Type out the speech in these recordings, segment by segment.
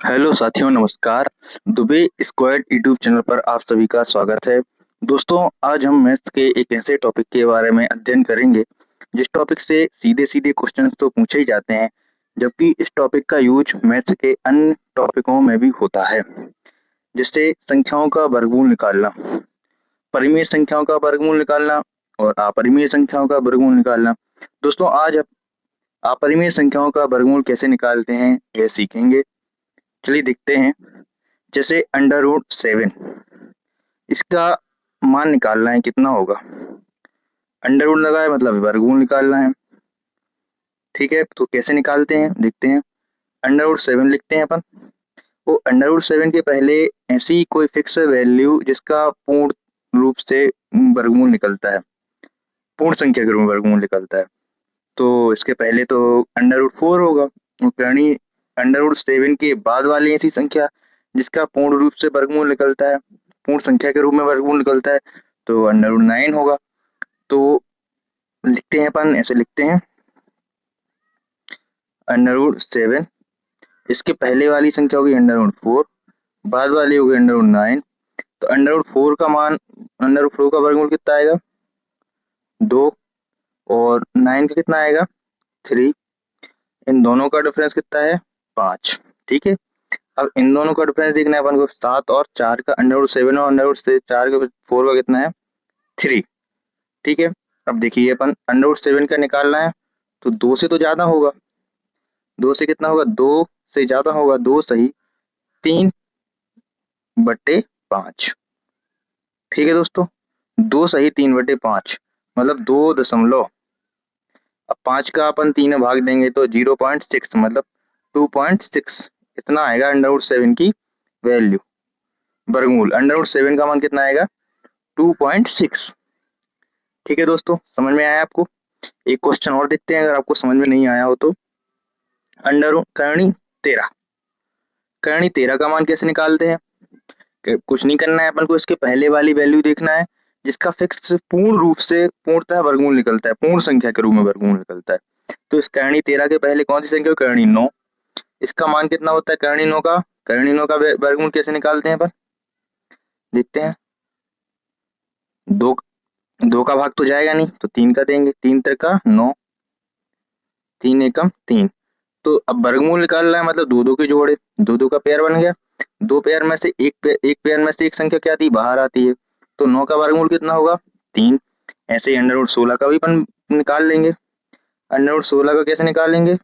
Hello साथियों, नमस्कार। Dubey squad YouTube channel पर आप सभी का स्वागत है। दोस्तों, आज हम मैथ्स के एक ऐसे टॉपिक के बारे में अध्ययन करेंगे जिस टॉपिक से सीधे सीधे क्वेश्चन तो पूछे ही जाते हैं, जबकि इस टॉपिक का यूज मैथ्स के अन्य टॉपिकों में भी होता है, जैसे संख्याओं का वर्गमूल निकालना, परिमेय संख्याओं का वर्गमूल निकालना और अपरिमेय संख्याओं का वर्गमूल निकालना। दोस्तों, आज अपरिमेय संख्याओं का वर्गमूल कैसे निकालते हैं यह सीखेंगे। चलिए देखते हैं। जैसे √7, इसका मान निकालना है, कितना होगा। अंडर रूट लगा है मतलब वर्गमूल निकालना है। ठीक है, तो कैसे निकालते हैं देखते हैं। √7 लिखते हैं अपन। वो √7 के पहले ऐसी कोई फिक्स वैल्यू जिसका पूर्ण रूप से वर्गमूल निकलता है, पूर्ण संख्या के रूप में वर्गमूल निकलता है। तो इसके पहले तो √4 होगा। यानी √7 के बाद वाली ऐसी संख्या जिसका पूर्ण रूप से वर्गमूल निकलता है, पूर्ण संख्या के रूप में वर्गमूल निकलता है, तो √9 होगा। तो लिखते हैं अपन, ऐसे लिखते हैं √7, इसके पहले वाली संख्या होगी √4, बाद वाली होगी √9। तो √4 का मान, √4 का वर्गमूल कितना आएगा 2, और 9 का कितना आएगा 3। इन दोनों का डिफरेंस कितना है 5। ठीक है, अब इन दोनों का डिफरेंस देखना है अपन को, 7 और 4 का, √7 और √4 का 4 का कितना है 3। ठीक है, अब देखिए अपन √7 का निकालना है तो 2 से तो ज्यादा होगा। 2 से कितना होगा, 2 से ज्यादा होगा, 2 सही 3/5। ठीक है दोस्तों, 2 सही 3/5 मतलब 2 दशमलव। अब 5 का अपन 3 में भाग देंगे तो 0.6 मतलब 2.6, इतना आएगा √7 की वैल्यू, वर्गमूल। √7 का मान कितना आएगा 2.6। ठीक है दोस्तों, समझ में आया आपको। एक क्वेश्चन और देखते हैं, अगर आपको समझ में नहीं आया हो तो। करणी 13, करणी 13 का मान कैसे निकालते हैं। कुछ नहीं करना है अपन को, इसके पहले वाली वैल्यू देखना है जिसका फिक्स पूर्ण रूप से पूर्णतः वर्गमूल निकलता है, पूर्ण संख्या के रूप में वर्गमूल निकलता है। तो इस करणी 13 के पहले कौन सी संख्या, करणी 9। इसका मान कितना होता है करणी 9 का, करणी 9 का वर्गमूल कैसे निकालते हैं अपन, देखते हैं। 2, 2 का भाग तो जाएगा नहीं तो 3 का देंगे, 3 त्रिका 9, 3 एकम 3। तो अब वर्गमूल निकालना है मतलब दो दो के जोड़े, दो दो का पेयर बन गया। दो पेयर में से एक पेयर में से एक संख्या क्या आती है, बाहर आती है। तो 9 का वर्गमूल कितना होगा 3। ऐसे ही √16 का भी अपन निकाल लेंगे। √16 का कैसे निकालेंगे,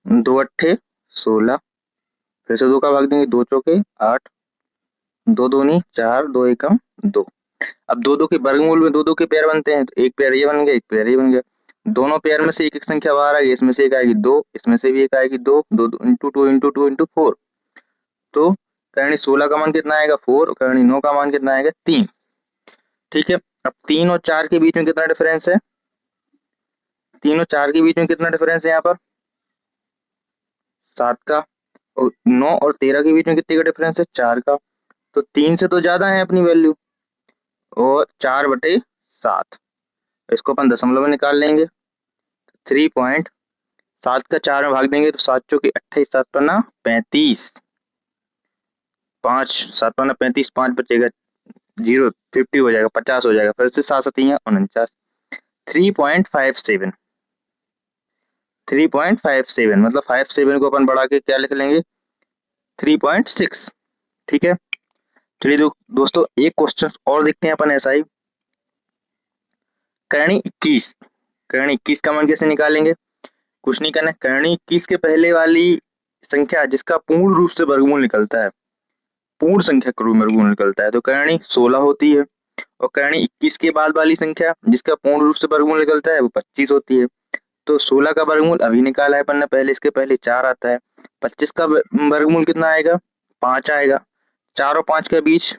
2 अट्ठे 16, फिर से 2 का भाग देंगे, 2 चौके 8, 2 दूनी 4, 2 एकम 2। अब दो दो के वर्गमूल में दो दो के पेयर बनते हैं, तो एक पेयर ये बन गया, एक पेयर ये बन गया। दोनों पेयर में से एक एक संख्या बाहर आएगी, इसमें से एक आएगी 2, इसमें से भी एक आएगी 2, 2 इंटू 2 इंटू 2 इंटू 4। तो करणी 16 का मान कितना आएगा 4, और करणी 9 का मान कितना आएगा 3। ठीक है, अब 3 और 4 के बीच में कितना डिफरेंस है, 3 और 4 के बीच में कितना डिफरेंस है यहाँ पर 7 का, और 9 और 13 के बीच में कितने का डिफरेंस है 4 का। तो 3 से तो ज्यादा है अपनी वैल्यू, और 4/7, इसको अपन दशमलव में निकाल लेंगे। 3.7 का 4 में भाग देंगे तो 7 चौके 28, 7 पन्ना 35, 5 7 पन्ना 35, 5 बचेगा 0, 50 हो जाएगा, 50 हो जाएगा, फिर से 7 7 49, 3.57, 3.57 मतलब 57 को अपन बढ़ा के क्या लिख लेंगे 3.6। ठीक है, चलिए दोस्तों एक क्वेश्चन और देखते हैं अपन ऐसा ही। करणी 21, करणी 21 का मान कैसे निकालेंगे, कुछ नहीं करना। करणी 21 के पहले वाली संख्या जिसका पूर्ण रूप से वर्गमूल निकलता है, पूर्ण संख्या के रूप में वर्गमूल निकलता है, तो करणी 16 होती है। और करणी 21 के बाद वाली संख्या जिसका पूर्ण रूप से वर्गमूल निकलता है वो 25 होती है। तो 16 का वर्गमूल अभी निकाला है अपन ने पहले, इसके पहले 4 आता है। 25 का वर्गमूल कितना आएगा 5 आएगा। 4 और 5 के बीच